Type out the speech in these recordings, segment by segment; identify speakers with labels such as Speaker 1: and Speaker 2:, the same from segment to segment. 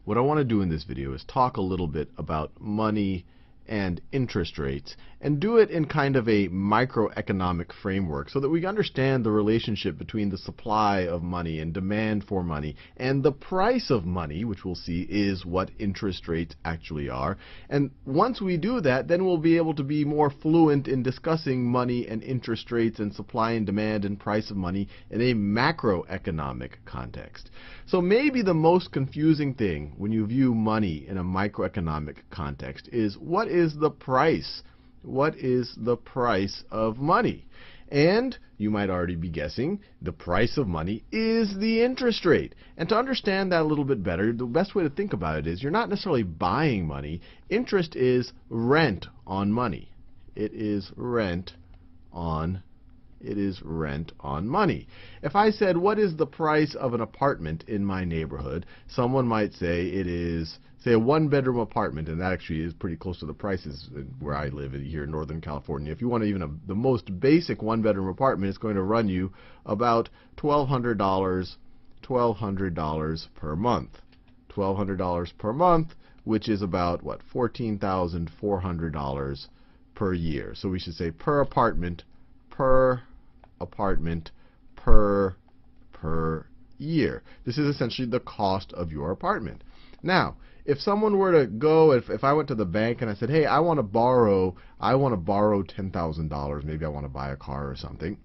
Speaker 1: what I want to do in this video is talk a little bit about money and interest rates, and do it in kind of a microeconomic framework so that we understand the relationship between the supply of money and demand for money, and the price of money, which we'll see is what interest rates actually are. And once we do that, then we'll be able to be more fluent in discussing money and interest rates and supply and demand and price of money in a macroeconomic context. So maybe the most confusing thing when you view money in a microeconomic context is, what is the price? What is the price of money? And you might already be guessing, the price of money is the interest rate. And to understand that a little bit better, the best way to think about it is you're not necessarily buying money. Interest is rent on money. It is rent on money. If I said, what is the price of an apartment in my neighborhood, someone might say it is, say, a one-bedroom apartment, and that actually is pretty close to the prices where I live here in Northern California. If you want even the most basic one-bedroom apartment, it's going to run you about $1,200 per month. $1,200 per month, which is about, what, $14,400 per year. So we should say per apartment per year. This is essentially the cost of your apartment. Now, if someone were to go, if I went to the bank and I said, hey, I want to borrow $10,000, maybe I want to buy a car or something,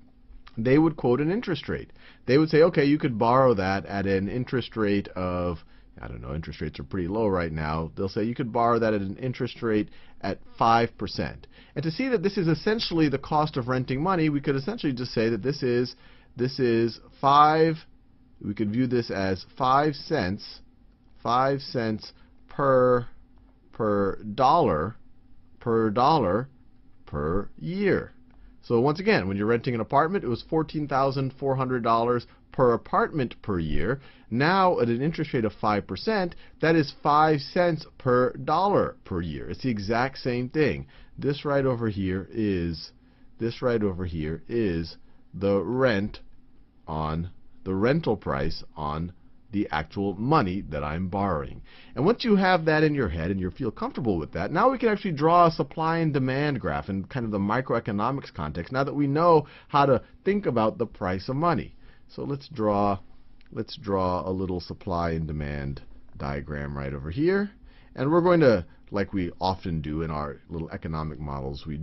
Speaker 1: they would quote an interest rate. They would say, okay, you could borrow that at an interest rate of, I don't know, interest rates are pretty low right now. They'll say you could borrow that at an interest rate at 5%. And to see that this is essentially the cost of renting money, we could essentially just say that this is 5, we could view this as 5 cents per dollar per year. So once again, when you're renting an apartment, it was $14,400 per apartment per year. Now, at an interest rate of 5%, that is 5 cents per dollar per year. It's the exact same thing. This right over here is the rental price on the actual money that I'm borrowing. And once you have that in your head and you feel comfortable with that, now we can actually draw a supply and demand graph in kind of the microeconomics context, now that we know how to think about the price of money. So let's draw a little supply and demand diagram right over here. And we're going to, like we often do in our little economic models we're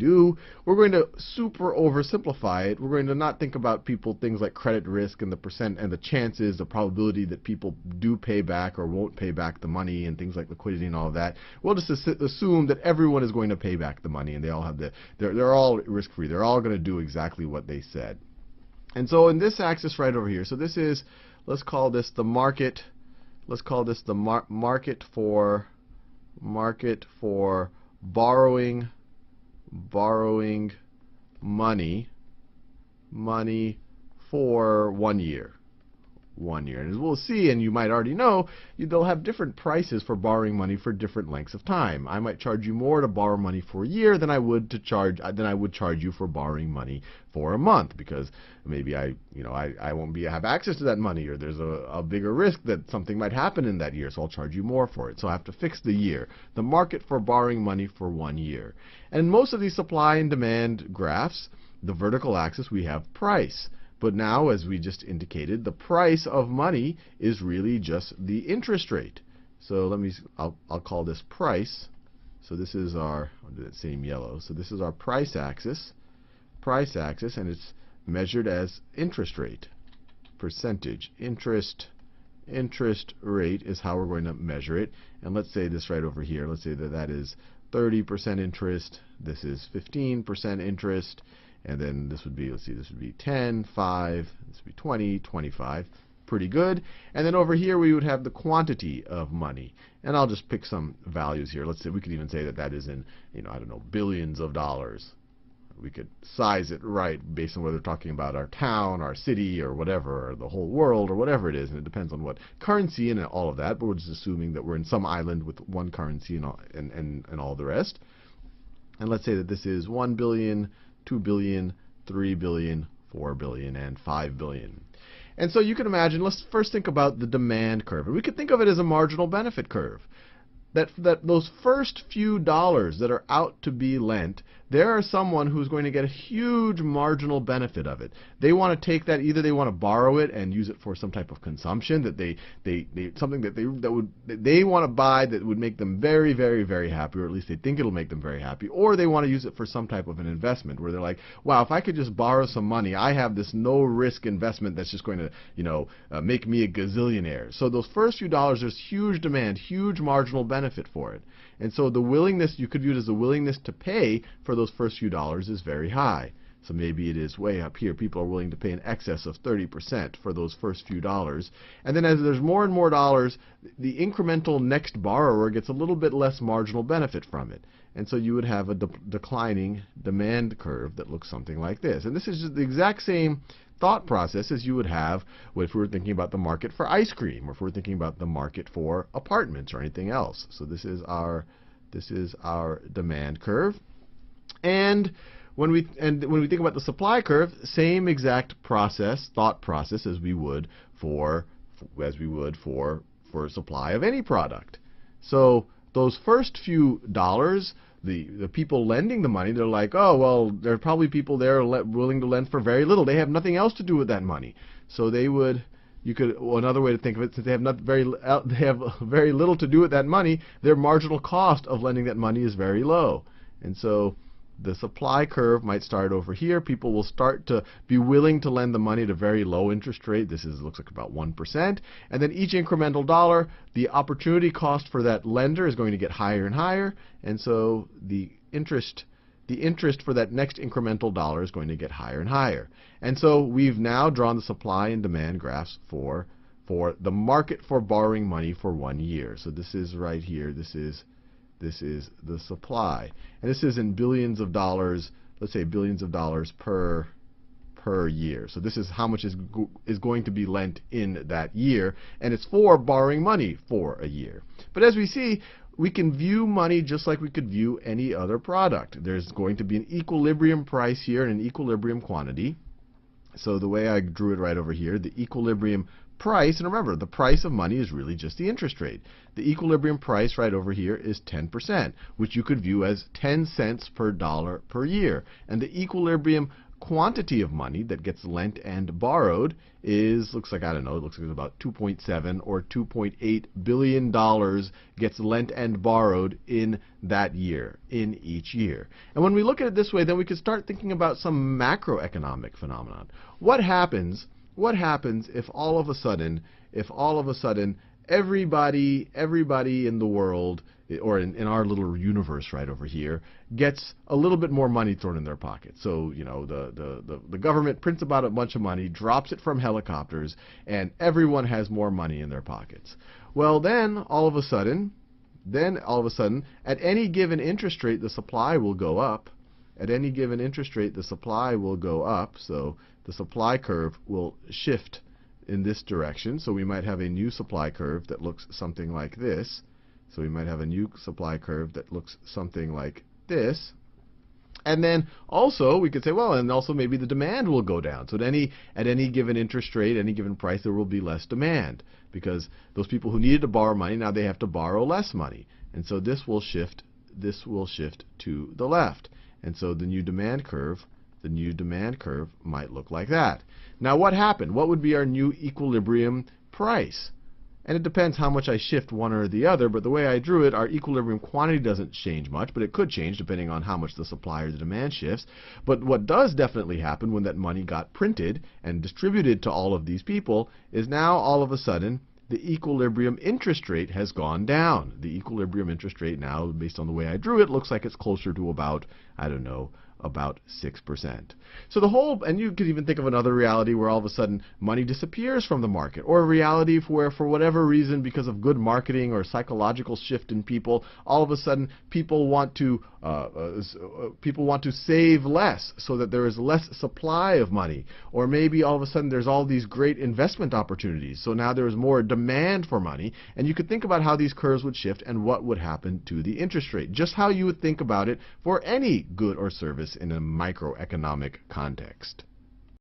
Speaker 1: going to super oversimplify it. We're going to not think about things like credit risk and the percent and the chances, the probability that people do pay back or won't pay back the money and things like liquidity and all of that. We'll just assume that everyone is going to pay back the money and they all have they're all risk-free. They're all going to do exactly what they said. And so in this axis right over here, so this is, let's call this the market. Let's call this the market for borrowing money for 1 year. And as we'll see, and you might already know, they'll have different prices for borrowing money for different lengths of time. I might charge you more to borrow money for a year than I would charge you for borrowing money for a month, because maybe I won't have access to that money, or there's a bigger risk that something might happen in that year, so I'll charge you more for it. So I have to fix the year. The market for borrowing money for 1 year. And in most of these supply and demand graphs, the vertical axis, we have price. But now, as we just indicated, the price of money is really just the interest rate. So I'll call this price. So this is our, I'll do that same yellow. So this is our price axis, and it's measured as interest rate, percentage. Interest rate is how we're going to measure it. And let's say this right over here. Let's say that is 30% interest. This is 15% interest. And then this would be, let's see, this would be 10, 5, this would be 20, 25. Pretty good. And then over here we would have the quantity of money. And I'll just pick some values here. Let's say we could even say that is in, I don't know, billions of dollars. We could size it right based on whether we're talking about our town, our city, or whatever, or the whole world, or whatever it is. And it depends on what currency and all of that. But we're just assuming that we're in some island with one currency and all the rest. And let's say that this is 1 billion, 2 billion, 3 billion, 4 billion, and 5 billion. And so you can imagine, let's first think about the demand curve. And we could think of it as a marginal benefit curve. That those first few dollars that are out to be lent, there are someone who's going to get a huge marginal benefit of it. They want to take that, either they want to borrow it and use it for some type of consumption that something that they want to buy that would make them very, very, very happy, or at least they think it'll make them very happy, or they want to use it for some type of an investment where they're like, wow, if I could just borrow some money, I have this no risk investment that's just going to make me a gazillionaire. So those first few dollars, there's huge demand, huge marginal benefit for it. And so the willingness, you could view it as the willingness to pay for those first few dollars is very high. So maybe it is way up here. People are willing to pay in excess of 30% for those first few dollars. And then as there's more and more dollars, the incremental next borrower gets a little bit less marginal benefit from it. And so you would have a declining demand curve that looks something like this. And this is just the exact same thought process as you would have if we were thinking about the market for ice cream, or if we're thinking about the market for apartments or anything else. So this is our demand curve. And when we think about the supply curve, same exact thought process as we would for supply of any product. So those first few dollars, the people lending the money, they're like, oh, well, there are probably people there willing to lend for very little. They have nothing else to do with that money. So they would, another way to think of it, since they have very little to do with that money, their marginal cost of lending that money is very low. And so the supply curve might start over here. People will start to be willing to lend the money at a very low interest rate. This looks like about 1%. And then each incremental dollar, the opportunity cost for that lender is going to get higher and higher. And so the interest for that next incremental dollar is going to get higher and higher. And so we've now drawn the supply and demand graphs for the market for borrowing money for 1 year. So this is right here. This is the supply. And this is in billions of dollars, let's say billions of dollars per year. So this is how much is going to be lent in that year, and it's for borrowing money for a year. But as we see, we can view money just like we could view any other product. There's going to be an equilibrium price here and an equilibrium quantity. So the way I drew it right over here, the equilibrium price, and remember, the price of money is really just the interest rate. The equilibrium price right over here is 10%, which you could view as 10 cents per dollar per year. And the equilibrium quantity of money that gets lent and borrowed is, looks like, I don't know, it looks like about 2.7 or 2.8 billion dollars gets lent and borrowed in that year, in each year. And when we look at it this way, then we can start thinking about some macroeconomic phenomenon. What happens if all of a sudden everybody in the world, or in our little universe right over here, gets a little bit more money thrown in their pocket? So, the government prints about a bunch of money, drops it from helicopters, and everyone has more money in their pockets. Well, then all of a sudden, at any given interest rate, the supply will go up. At any given interest rate, the supply will go up. So the supply curve will shift in this direction. So we might have a new supply curve that looks something like this. So we might have a new supply curve that looks something like this. And then also we could say, well, and also maybe the demand will go down. So at any given interest rate, any given price, there will be less demand, because those people who needed to borrow money, now they have to borrow less money. And so this will shift to the left. And so the new demand curve might look like that. Now what happened? What would be our new equilibrium price? And it depends how much I shift one or the other, but the way I drew it, our equilibrium quantity doesn't change much, but it could change depending on how much the supply or the demand shifts. But what does definitely happen when that money got printed and distributed to all of these people is now all of a sudden the equilibrium interest rate has gone down. The equilibrium interest rate now, based on the way I drew it, looks like it's closer to about, I don't know, about 6%. So the whole, and you could even think of another reality where all of a sudden money disappears from the market, or a reality where for whatever reason, because of good marketing or psychological shift in people, all of a sudden people want to save less so that there is less supply of money. Or maybe all of a sudden there's all these great investment opportunities, so now there is more demand for money. And you could think about how these curves would shift and what would happen to the interest rate, just how you would think about it for any good or service in a microeconomic context.